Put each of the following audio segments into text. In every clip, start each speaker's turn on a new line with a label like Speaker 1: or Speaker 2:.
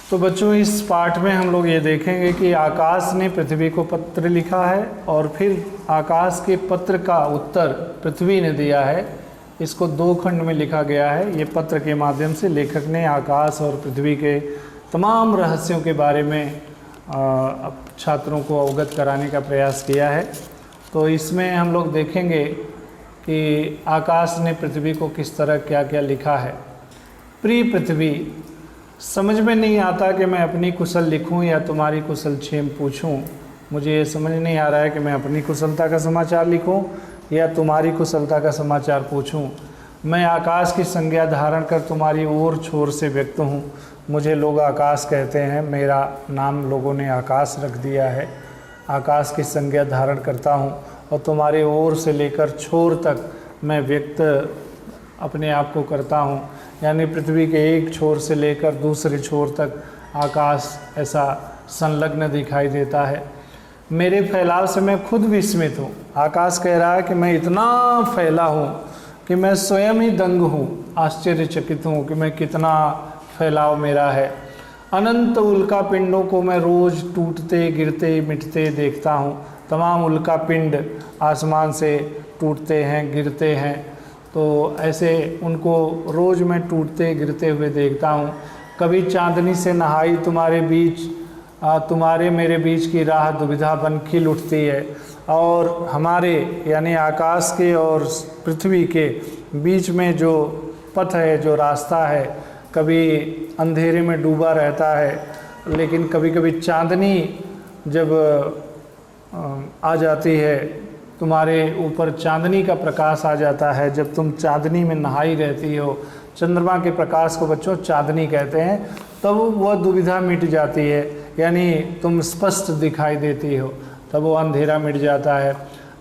Speaker 1: तो बच्चों, इस पाठ में हम लोग ये देखेंगे कि आकाश ने पृथ्वी को पत्र लिखा है और फिर आकाश के पत्र का उत्तर पृथ्वी ने दिया है। इसको 2 खंड में लिखा गया है। ये पत्र के माध्यम से लेखक ने आकाश और पृथ्वी के तमाम रहस्यों के बारे में छात्रों को अवगत कराने का प्रयास किया है। तो इसमें हम लोग देखेंगे कि आकाश ने पृथ्वी को किस तरह क्या क्या लिखा है। प्रिय पृथ्वी, समझ में नहीं आता कि मैं अपनी कुशल लिखूं या तुम्हारी कुशल क्षेम पूछूं। मुझे ये समझ नहीं आ रहा है कि मैं अपनी कुशलता का समाचार लिखूं या तुम्हारी कुशलता का समाचार पूछूं। मैं आकाश की संज्ञा धारण कर तुम्हारी ओर छोर से व्यक्त हूं। मुझे लोग आकाश कहते हैं, मेरा नाम लोगों ने आकाश रख दिया है। आकाश की संज्ञा धारण करता हूं और तुम्हारे ओर से लेकर छोर तक मैं व्यक्त अपने आप को करता हूं। यानी पृथ्वी के एक छोर से लेकर दूसरे छोर तक आकाश ऐसा संलग्न दिखाई देता है। मेरे फैलाव से मैं खुद विस्मित हूँ। आकाश कह रहा है कि मैं इतना फैला हूँ कि मैं स्वयं ही दंग हूँ, आश्चर्यचकित हूँ कि मैं कितना फैलाव मेरा है। अनंत उल्का पिंडों को मैं रोज़ टूटते गिरते मिटते देखता हूँ। तमाम उल्का पिंड आसमान से टूटते हैं, गिरते हैं, तो ऐसे उनको रोज़ मैं टूटते गिरते हुए देखता हूँ। कभी चांदनी से नहाई तुम्हारे मेरे बीच की राह दुविधा बन खिल उठती है। और हमारे यानी आकाश के और पृथ्वी के बीच में जो पथ है, जो रास्ता है, कभी अंधेरे में डूबा रहता है, लेकिन कभी कभी चांदनी जब आ जाती है, तुम्हारे ऊपर चांदनी का प्रकाश आ जाता है। जब तुम चांदनी में नहाई रहती हो, चंद्रमा के प्रकाश को बच्चों चांदनी कहते हैं, तब वह दुविधा मिट जाती है, यानी तुम स्पष्ट दिखाई देती हो, तब वो अंधेरा मिट जाता है।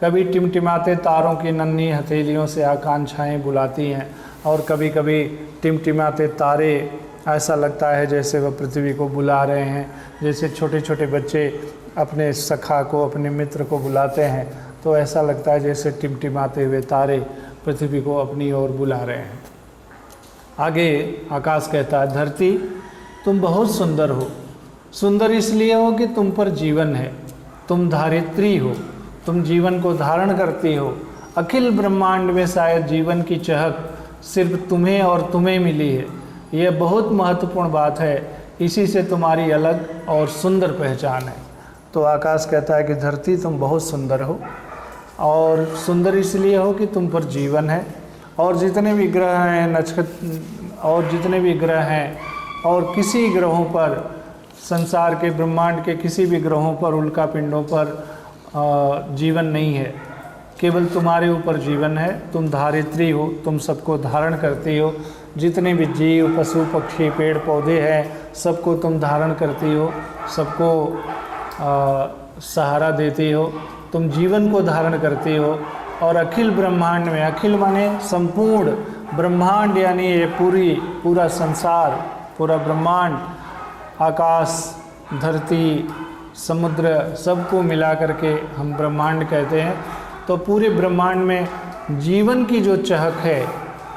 Speaker 1: कभी टिमटिमाते तारों की नन्ही हथेलियों से आकांक्षाएं बुलाती हैं और कभी कभी टिमटिमाते तारे ऐसा लगता है जैसे वह पृथ्वी को बुला रहे हैं। जैसे छोटे छोटे बच्चे अपने सखा को, अपने मित्र को बुलाते हैं, तो ऐसा लगता है जैसे टिमटिमाते हुए तारे पृथ्वी को अपनी ओर बुला रहे हैं। आगे आकाश कहता है, धरती तुम बहुत सुंदर हो। सुंदर इसलिए हो कि तुम पर जीवन है, तुम धारित्री हो, तुम जीवन को धारण करती हो। अखिल ब्रह्मांड में शायद जीवन की चहक सिर्फ तुम्हें और तुम्हें मिली है। यह बहुत महत्वपूर्ण बात है, इसी से तुम्हारी अलग और सुंदर पहचान है। तो आकाश कहता है कि धरती तुम बहुत सुंदर हो, और सुंदर इसलिए हो कि तुम पर जीवन है, और जितने भी ग्रह हैं, नक्षत्र और जितने भी ग्रह हैं, और किसी ग्रहों पर, संसार के ब्रह्मांड के किसी भी ग्रहों पर, उल्का पिंडों पर जीवन नहीं है, केवल तुम्हारे ऊपर जीवन है। तुम धारित्री हो, तुम सबको धारण करती हो। जितने भी जीव, पशु, पक्षी, पेड़ पौधे हैं, सबको तुम धारण करती हो, सबको सहारा देती हो, तुम जीवन को धारण करती हो। और अखिल ब्रह्मांड में, अखिल माने संपूर्ण ब्रह्मांड, यानी ये पूरा संसार, पूरा ब्रह्मांड, आकाश, धरती, समुद्र, सबको मिला करके हम ब्रह्मांड कहते हैं। तो पूरे ब्रह्मांड में जीवन की जो चहक है,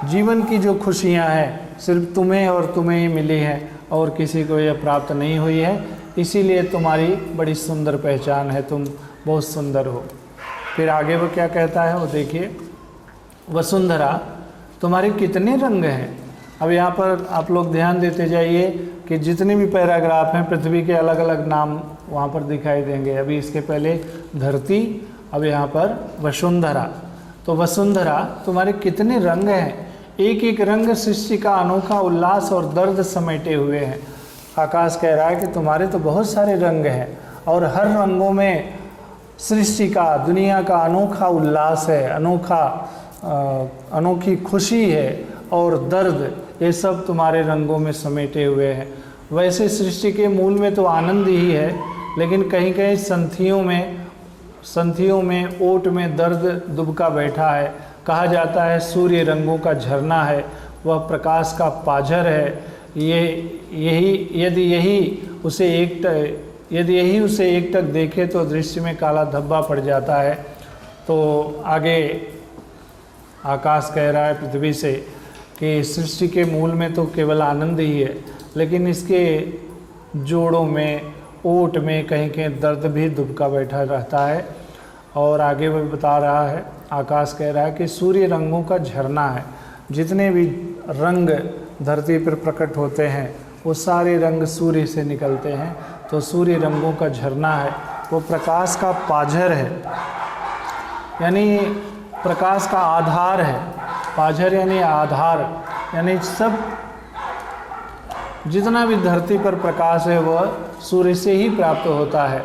Speaker 1: जीवन की जो खुशियां हैं, सिर्फ तुम्हें और तुम्हें ही मिली हैं, और किसी को यह प्राप्त नहीं हुई है। इसीलिए तुम्हारी बड़ी सुंदर पहचान है, तुम बहुत सुंदर हो। फिर आगे वो क्या कहता है, वो देखिए, वसुंधरा तुम्हारे कितने रंग हैं। अब यहाँ पर आप लोग ध्यान देते जाइए कि जितने भी पैराग्राफ हैं, पृथ्वी के अलग अलग नाम वहाँ पर दिखाई देंगे। अभी इसके पहले धरती, अब यहाँ पर वसुंधरा। तो वसुंधरा तुम्हारे कितने रंग हैं, एक एक रंग सृष्टि का अनोखा उल्लास और दर्द समेटे हुए हैं। आकाश कह रहा है कि तुम्हारे तो बहुत सारे रंग हैं, और हर रंगों में सृष्टि का, दुनिया का अनोखा उल्लास है, अनोखी खुशी है, और दर्द, ये सब तुम्हारे रंगों में समेटे हुए हैं। वैसे सृष्टि के मूल में तो आनंद ही है, लेकिन कहीं कहीं संधियों में ओट में दर्द दुबका बैठा है। कहा जाता है सूर्य रंगों का झरना है, वह प्रकाश का पाझर है। यदि यही उसे एकटक देखे तो दृश्य में काला धब्बा पड़ जाता है। तो आगे आकाश कह रहा है पृथ्वी से कि सृष्टि के मूल में तो केवल आनंद ही है, लेकिन इसके जोड़ों में, ओट में कहीं कहीं दर्द भी दुबका बैठा रहता है। और आगे वो बता रहा है, आकाश कह रहा है कि सूर्य रंगों का झरना है। जितने भी रंग धरती पर प्रकट होते हैं वो सारे रंग सूर्य से निकलते हैं। तो सूर्य रंगों का झरना है, वो प्रकाश का पाझर है, यानी प्रकाश का आधार है। पाझर यानी आधार, यानी सब जितना भी धरती पर प्रकाश है वह सूर्य से ही प्राप्त होता है।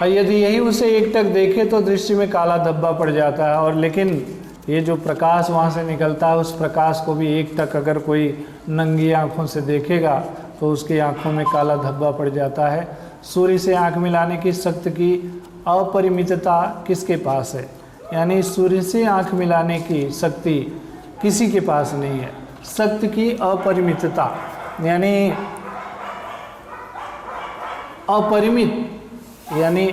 Speaker 1: और यदि यही उसे एकटक देखे तो दृष्टि में काला धब्बा पड़ जाता है। और लेकिन ये जो प्रकाश वहाँ से निकलता है, उस प्रकाश को भी एकटक अगर कोई नंगी आँखों से देखेगा तो उसकी आँखों में काला धब्बा पड़ जाता है। सूर्य से आँख मिलाने की शक्ति की अपरिमितता किसके पास है? यानी सूर्य से आँख मिलाने की शक्ति किसी के पास नहीं है। शक्ति की अपरिमितता यानी अपरिमित, यानी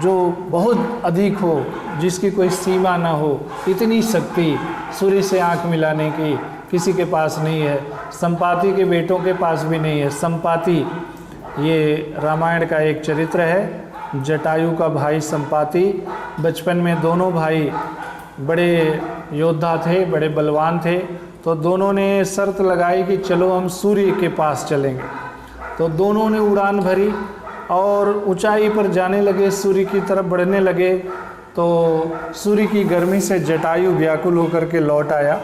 Speaker 1: जो बहुत अधिक हो, जिसकी कोई सीमा ना हो, इतनी शक्ति सूर्य से आँख मिलाने की किसी के पास नहीं है। संपाति के बेटों के पास भी नहीं है। संपाति ये रामायण का एक चरित्र है। जटायु का भाई संपाति, बचपन में दोनों भाई बड़े योद्धा थे, बड़े बलवान थे। तो दोनों ने शर्त लगाई कि चलो हम सूर्य के पास चलेंगे। तो दोनों ने उड़ान भरी और ऊंचाई पर जाने लगे, सूर्य की तरफ बढ़ने लगे। तो सूर्य की गर्मी से जटायु व्याकुल होकर के लौट आया,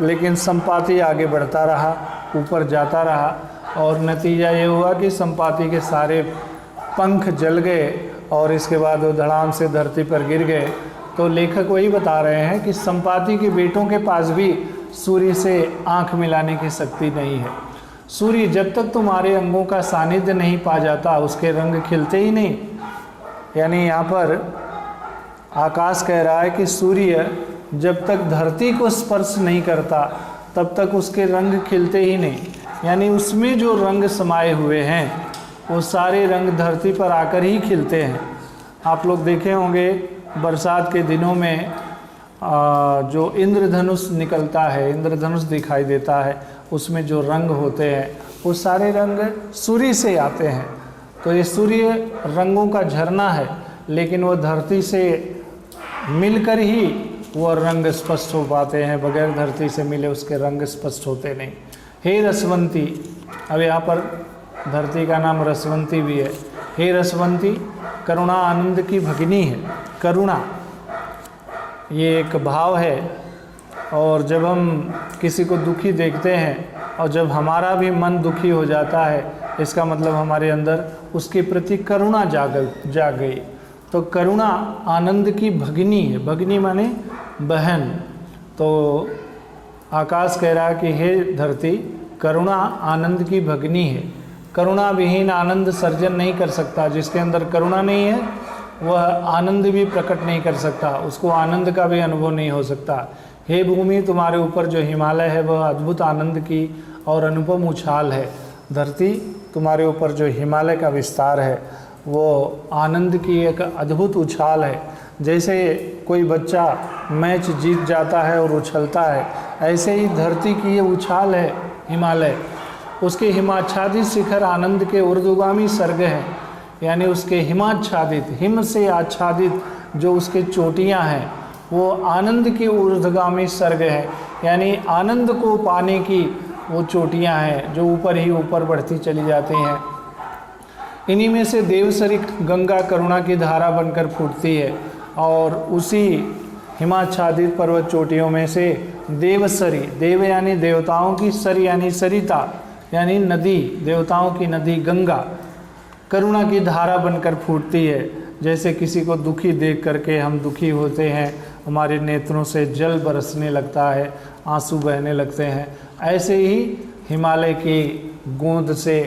Speaker 1: लेकिन संपाति आगे बढ़ता रहा, ऊपर जाता रहा। और नतीजा ये हुआ कि संपाति के सारे पंख जल गए और इसके बाद वो धड़ाम से धरती पर गिर गए। तो लेखक वही बता रहे हैं कि संपाति के बेटों के पास भी सूर्य से आँख मिलाने की शक्ति नहीं है। सूर्य जब तक तुम्हारे अंगों का सानिध्य नहीं पा जाता, उसके रंग खिलते ही नहीं। यानी यहाँ पर आकाश कह रहा है कि सूर्य जब तक धरती को स्पर्श नहीं करता तब तक उसके रंग खिलते ही नहीं। यानी उसमें जो रंग समाये हुए हैं वो सारे रंग धरती पर आकर ही खिलते हैं। आप लोग देखे होंगे बरसात के दिनों में जो इंद्रधनुष निकलता है, इंद्रधनुष दिखाई देता है, उसमें जो रंग होते हैं वो सारे रंग सूर्य से आते हैं। तो ये सूर्य रंगों का झरना है, लेकिन वो धरती से मिलकर ही वो रंग स्पष्ट हो पाते हैं। बगैर धरती से मिले उसके रंग स्पष्ट होते नहीं। हे रसवंती, अब यहाँ पर धरती का नाम रसवंती भी है। हे रसवंती, करुणा आनंद की भगिनी है। करुणा ये एक भाव है, और जब हम किसी को दुखी देखते हैं और जब हमारा भी मन दुखी हो जाता है, इसका मतलब हमारे अंदर उसके प्रति करुणा जाग गई। तो करुणा आनंद की भगिनी है। भगिनी माने बहन। तो आकाश कह रहा है कि हे धरती, करुणा आनंद की भगिनी है। करुणा विहीन आनंद सर्जन नहीं कर सकता। जिसके अंदर करुणा नहीं है वह आनंद भी प्रकट नहीं कर सकता, उसको आनंद का भी अनुभव नहीं हो सकता। हे भूमि, तुम्हारे ऊपर जो हिमालय है वह अद्भुत आनंद की और अनुपम उछाल है। धरती, तुम्हारे ऊपर जो हिमालय का विस्तार है वो आनंद की एक अद्भुत उछाल है। जैसे कोई बच्चा मैच जीत जाता है और उछलता है, ऐसे ही धरती की ये उछाल है हिमालय। उसके हिमाच्छादित शिखर आनंद के ऊर्ध्वगामी सर्ग हैं, यानी उसके हिमाच्छादित, हिम से आच्छादित जो उसके चोटियां हैं वो आनंद की ऊर्ध्वगामी सर्ग है। यानी आनंद को पाने की वो चोटियां हैं जो ऊपर ही ऊपर बढ़ती चली जाती हैं। इन्हीं में से देवसरी गंगा करुणा की धारा बनकर फूटती है, और उसी हिमाच्छादित पर्वत चोटियों में से देवसरी, देव यानी देवताओं की, सरी यानी सरिता यानी नदी, देवताओं की नदी गंगा करुणा की धारा बनकर फूटती है। जैसे किसी को दुखी देख करके हम दुखी होते हैं, हमारे नेत्रों से जल बरसने लगता है, आंसू बहने लगते हैं, ऐसे ही हिमालय की गोंद से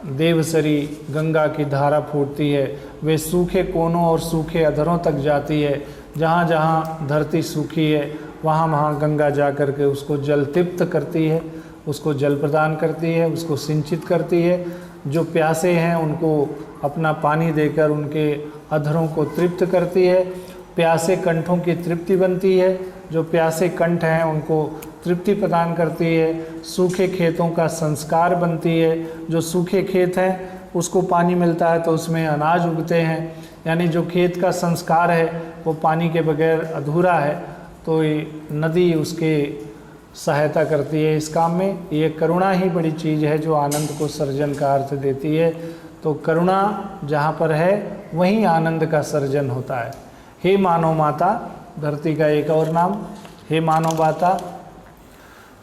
Speaker 1: देवसरी गंगा की धारा फूटती है। वे सूखे कोनों और सूखे अधरों तक जाती है। जहाँ जहाँ धरती सूखी है वहाँ वहाँ गंगा जा कर के उसको जल तृप्त करती है, उसको जल प्रदान करती है, उसको सिंचित करती है। जो प्यासे हैं उनको अपना पानी देकर उनके अधरों को तृप्त करती है। प्यासे कंठों की तृप्ति बनती है, जो प्यासे कंठ हैं उनको तृप्ति प्रदान करती है, सूखे खेतों का संस्कार बनती है। जो सूखे खेत हैं उसको पानी मिलता है तो उसमें अनाज उगते हैं, यानी जो खेत का संस्कार है वो पानी के बगैर अधूरा है, तो ये नदी उसके सहायता करती है इस काम में। ये करुणा ही बड़ी चीज़ है जो आनंद को सर्जन का अर्थ देती है। तो करुणा जहाँ पर है वहीं आनंद का सर्जन होता है। हे मानव माता, धरती का एक और नाम, हे मानव माता,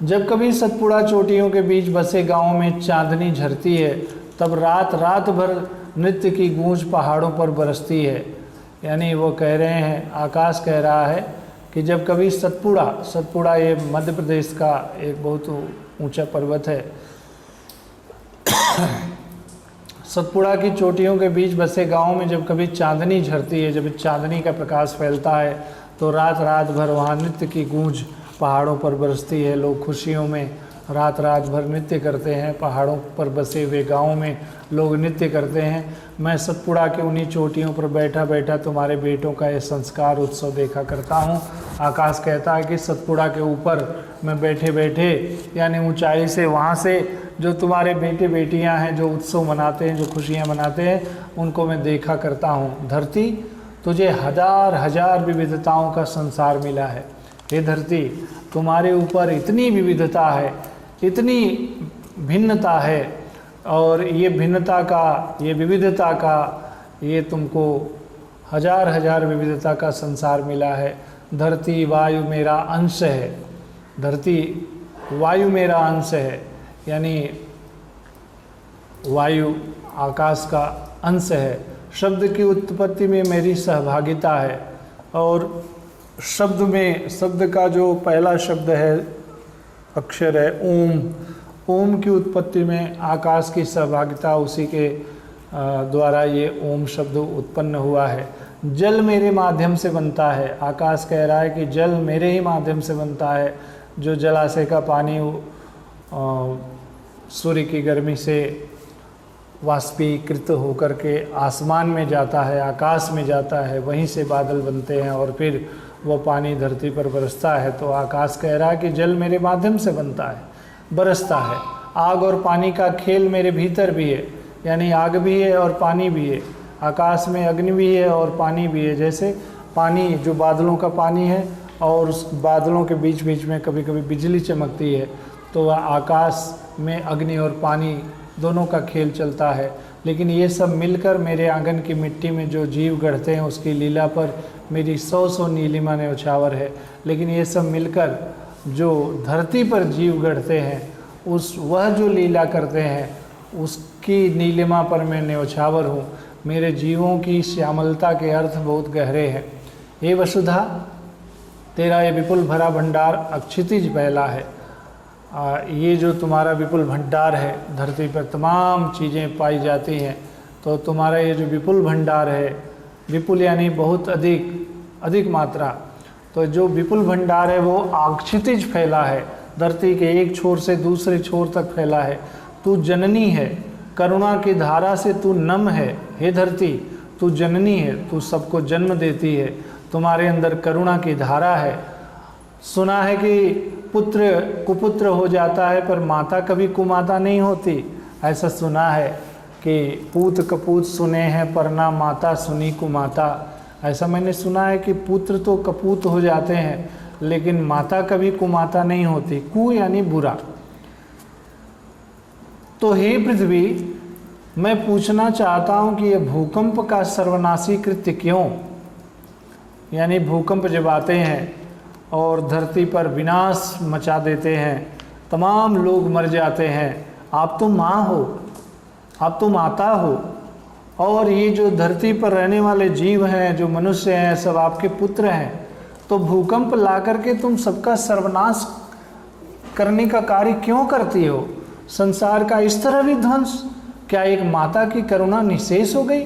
Speaker 1: जब कभी सतपुड़ा चोटियों के बीच बसे गाँव में चांदनी झरती है, तब रात रात भर नृत्य की गूंज पहाड़ों पर बरसती है। यानी वो कह रहे हैं, आकाश कह रहा है कि जब कभी सतपुड़ा ये मध्य प्रदेश का एक बहुत ऊंचा पर्वत है, सतपुड़ा की चोटियों के बीच बसे गांव में जब कभी चांदनी झरती है, जब चांदनी का प्रकाश फैलता है तो रात रात भर वहाँ नृत्य की गूंज पहाड़ों पर बरसती है। लोग खुशियों में रात रात भर नृत्य करते हैं, पहाड़ों पर बसे हुए गाँव में लोग नृत्य करते हैं। मैं सतपुड़ा के उन्हीं चोटियों पर बैठा बैठा तुम्हारे बेटों का ये संस्कार उत्सव देखा करता हूँ। आकाश कहता है कि सतपुड़ा के ऊपर मैं बैठे बैठे, यानी ऊंचाई से, वहाँ से जो तुम्हारे बेटे बेटियाँ हैं जो उत्सव मनाते हैं, जो खुशियाँ मनाते हैं, उनको मैं देखा करता हूँ। धरती, तुझे हजार हजार विविधताओं का संसार मिला है। हे धरती, तुम्हारे ऊपर इतनी विविधता है, इतनी भिन्नता है, और ये भिन्नता का, ये विविधता का, ये तुमको हजार हजार विविधता का संसार मिला है। धरती वायु मेरा अंश है, धरती वायु मेरा अंश है, यानी वायु आकाश का अंश है। शब्द की उत्पत्ति में मेरी सहभागिता है, और शब्द में, शब्द का जो पहला शब्द है, अक्षर है ओम, ओम की उत्पत्ति में आकाश की सहभागिता, उसी के द्वारा ये ओम शब्द उत्पन्न हुआ है। जल मेरे माध्यम से बनता है, आकाश कह रहा है कि जल मेरे ही माध्यम से बनता है। जो जलाशय का पानी सूर्य की गर्मी से वाष्पीकृत होकर के आसमान में जाता है, आकाश में जाता है, वहीं से बादल बनते हैं और फिर वो पानी धरती पर बरसता है। तो आकाश कह रहा है कि जल मेरे माध्यम से बनता है, बरसता है। आग और पानी का खेल मेरे भीतर भी है, यानी आग भी है और पानी भी है। आकाश में अग्नि भी है और पानी भी है। जैसे पानी जो बादलों का पानी है और उस बादलों के बीच बीच में कभी कभी बिजली चमकती है, तो वह आकाश में अग्नि और पानी दोनों का खेल चलता है। लेकिन ये सब मिलकर मेरे आंगन की मिट्टी में जो जीव गढ़ते हैं उसकी लीला पर मेरी 100 नीलिमा न्यौछावर है। लेकिन ये सब मिलकर जो धरती पर जीव गढ़ते हैं, वह जो लीला करते हैं उसकी नीलिमा पर मैं न्यौछावर हूँ। मेरे जीवों की श्यामलता के अर्थ बहुत गहरे हैं। हे वसुधा, तेरा ये विपुल भरा भंडार अक्षितिज पहला है। ये जो तुम्हारा विपुल भंडार है, धरती पर तमाम चीज़ें पाई जाती हैं, तो तुम्हारा ये जो विपुल भंडार है, विपुल यानी बहुत अधिक मात्रा, तो जो विपुल भंडार है वो अक्षितिज फैला है, धरती के एक छोर से दूसरे छोर तक फैला है। तू जननी है, करुणा की धारा से तू नम है। हे धरती, तू जननी है, तू सबको जन्म देती है, तुम्हारे अंदर करुणा की धारा है। सुना है कि पुत्र कुपुत्र हो जाता है पर माता कभी कुमाता नहीं होती, ऐसा सुना है कि पूत कपूत सुने हैं पर ना माता सुनी कुमाता। ऐसा मैंने सुना है कि पुत्र तो कपूत हो जाते हैं लेकिन माता कभी कुमाता नहीं होती। कु यानी बुरा। तो हे पृथ्वी, मैं पूछना चाहता हूँ कि यह भूकंप का सर्वनाशी कृत्य क्यों, यानी भूकंप जब आते हैं और धरती पर विनाश मचा देते हैं, तमाम लोग मर जाते हैं, आप तो माँ हो, आप तो माता हो, और ये जो धरती पर रहने वाले जीव हैं, जो मनुष्य हैं, सब आपके पुत्र हैं, तो भूकंप ला करके तुम सबका सर्वनाश करने का कार्य क्यों करती हो? संसार का इस तरह विध्वंस, क्या एक माता की करुणा निशेष हो गई?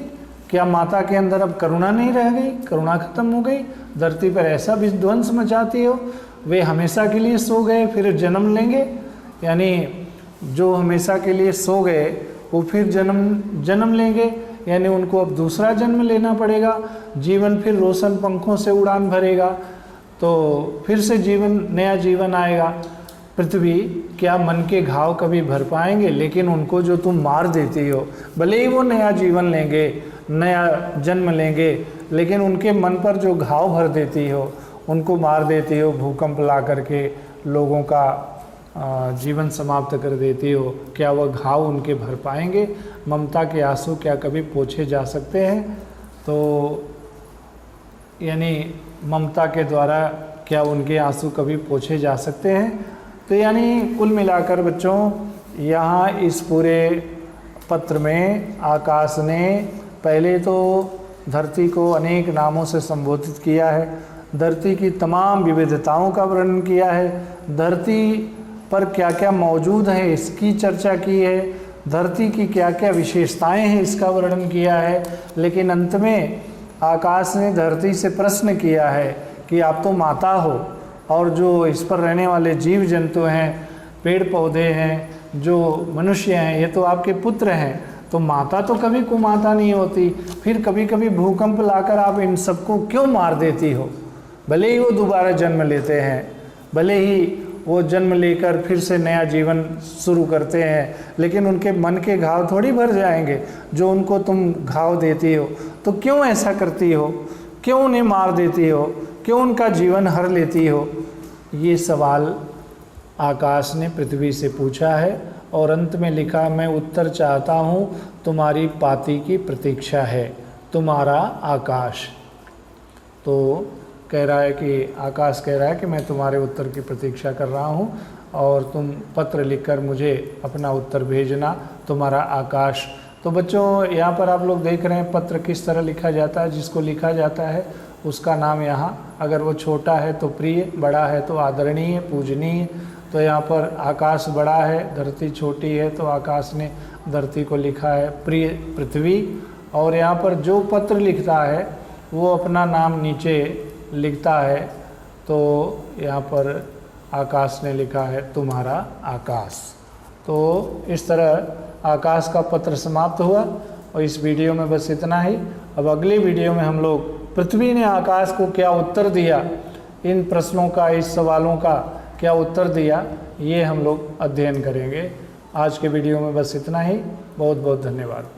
Speaker 1: क्या माता के अंदर अब करुणा नहीं रह गई, करुणा खत्म हो गई? धरती पर ऐसा विध्वंस मचाती हो? वे हमेशा के लिए सो गए फिर जन्म लेंगे, यानी जो हमेशा के लिए सो गए वो फिर जन्म लेंगे, यानी उनको अब दूसरा जन्म लेना पड़ेगा, जीवन फिर रोशन पंखों से उड़ान भरेगा। तो फिर से नया जीवन आएगा। पृथ्वी, क्या मन के घाव कभी भर पाएंगे? लेकिन उनको जो तुम मार देती हो, भले ही वो नया जीवन लेंगे, नया जन्म लेंगे, लेकिन उनके मन पर जो घाव भर देती हो, उनको मार देती हो, भूकंप ला करके लोगों का जीवन समाप्त कर देती हो, क्या वह घाव उनके भर पाएंगे? ममता के आंसू क्या कभी पोंछे जा सकते हैं? तो यानी ममता के द्वारा क्या उनके आंसू कभी पोंछे जा सकते हैं? तो यानी कुल मिलाकर बच्चों, यहाँ इस पूरे पत्र में आकाश ने पहले तो धरती को अनेक नामों से संबोधित किया है, धरती की तमाम विविधताओं का वर्णन किया है, धरती पर क्या क्या मौजूद है इसकी चर्चा की है, धरती की क्या क्या विशेषताएं हैं इसका वर्णन किया है। लेकिन अंत में आकाश ने धरती से प्रश्न किया है कि आप तो माता हो, और जो इस पर रहने वाले जीव जंतु हैं, पेड़ पौधे हैं, जो मनुष्य हैं, ये तो आपके पुत्र हैं, तो माता तो कभी कुमाता नहीं होती, फिर कभी कभी भूकंप लाकर आप इन सबको क्यों मार देती हो? भले ही वो दोबारा जन्म लेते हैं, भले ही वो जन्म लेकर फिर से नया जीवन शुरू करते हैं, लेकिन उनके मन के घाव थोड़ी भर जाएंगे जो उनको तुम घाव देती हो। तो क्यों ऐसा करती हो? क्यों उन्हें मार देती हो? क्यों उनका जीवन हर लेती हो? ये सवाल आकाश ने पृथ्वी से पूछा है, और अंत में लिखा, मैं उत्तर चाहता हूँ, तुम्हारी पाती की प्रतीक्षा है तुम्हारा आकाश। तो कह रहा है कि आकाश कह रहा है कि मैं तुम्हारे उत्तर की प्रतीक्षा कर रहा हूँ, और तुम पत्र लिखकर मुझे अपना उत्तर भेजना, तुम्हारा आकाश। तो बच्चों, यहाँ पर आप लोग देख रहे हैं पत्र किस तरह लिखा जाता है। जिसको लिखा जाता है उसका नाम यहाँ, अगर वो छोटा है तो प्रिय, बड़ा है तो आदरणीय, पूजनीय। तो यहाँ पर आकाश बड़ा है, धरती छोटी है, तो आकाश ने धरती को लिखा है प्रिय पृथ्वी। और यहाँ पर जो पत्र लिखता है वो अपना नाम नीचे लिखता है, तो यहाँ पर आकाश ने लिखा है तुम्हारा आकाश। तो इस तरह आकाश का पत्र समाप्त हुआ, और इस वीडियो में बस इतना ही। अब अगले वीडियो में हम लोग पृथ्वी ने आकाश को क्या उत्तर दिया, इन प्रश्नों का, इस सवालों का क्या उत्तर दिया, ये हम लोग अध्ययन करेंगे। आज के वीडियो में बस इतना ही। बहुत बहुत धन्यवाद।